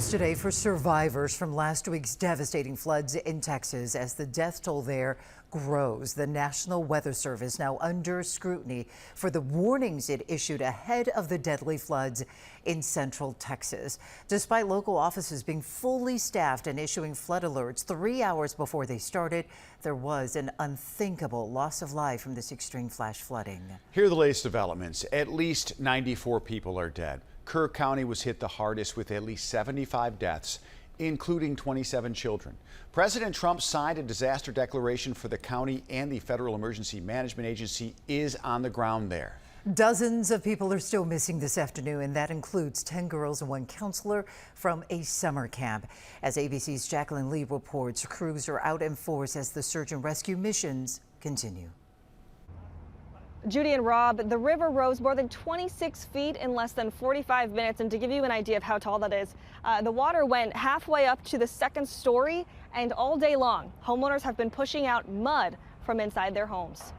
news today for survivors from last week's devastating floods in Texas as the death toll there grows. The National Weather Service now under scrutiny for the warnings it issued ahead of the deadly floods in central Texas. Despite local offices being fully staffed and issuing flood alerts 3 hours before they started, there was an unthinkable loss of life from this extreme flash flooding. Here are the latest developments. At least 94 people are dead. Kerr County was hit the hardest with at least 75 deaths, including 27 children. President Trump signed a disaster declaration for the county, and the Federal Emergency Management Agency is on the ground there. Dozens of people are still missing this afternoon, and that includes 10 girls and 1 counselor from a summer camp. As ABC's Jacqueline Lee reports, crews are out in force as the search and rescue missions continue. Judy and Rob, the river rose more than 26 feet in less than 45 minutes. And to give you an idea of how tall that is, the water went halfway up to the 2nd story, and all day long, homeowners have been pushing out mud from inside their homes.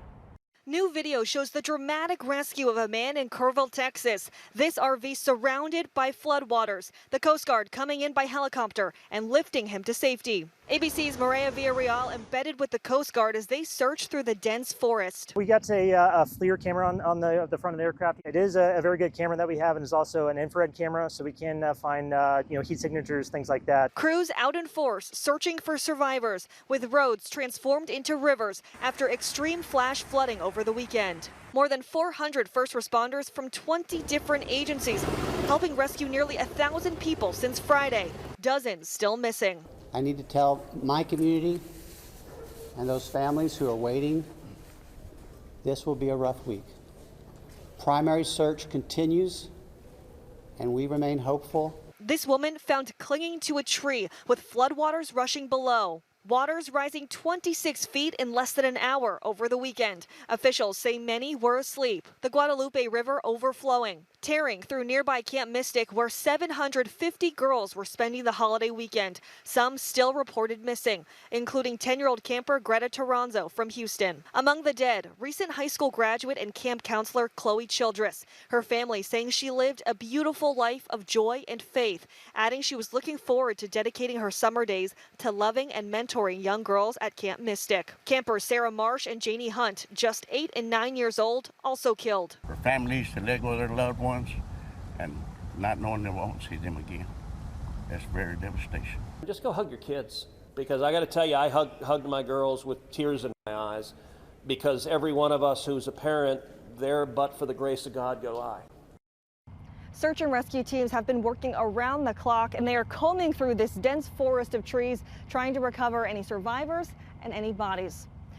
New video shows the dramatic rescue of a man in Kerrville, Texas. This RV surrounded by floodwaters. The Coast Guard coming in by helicopter and lifting him to safety. ABC's Maria Villarreal embedded with the Coast Guard as they search through the dense forest. We got a FLIR camera on the front of the aircraft. It is a very good camera that we have, and it's also an infrared camera, so we can find heat signatures, things like that. Crews out in force searching for survivors, with roads transformed into rivers after extreme flash flooding over the weekend. More than 400 first responders from 20 different agencies helping rescue nearly 1,000 people since Friday. Dozens still missing. I need to tell my community and those families who are waiting, this will be a rough week. Primary search continues, and we remain hopeful. This woman found clinging to a tree with floodwaters rushing below. Waters rising 26 feet in less than an hour over the weekend. Officials say many were asleep. The Guadalupe River overflowing, tearing through nearby Camp Mystic, where 750 girls were spending the holiday weekend. Some still reported missing, including 10-year-old camper Greta Toronzo from Houston. Among the dead, recent high school graduate and camp counselor Chloe Childress. Her family saying she lived a beautiful life of joy and faith, adding she was looking forward to dedicating her summer days to loving and mentoring young girls at Camp Mystic. Campers Sarah Marsh and Janie Hunt, just 8 and 9 years old, also killed. For families to let go of their loved ones and not knowing they won't see them again, that's very devastation. Just go hug your kids, because I got to tell you, I hugged my girls with tears in my eyes, because every one of us who's a parent, there but for the grace of God go I. Search and rescue teams have been working around the clock, and they are combing through this dense forest of trees, trying to recover any survivors and any bodies.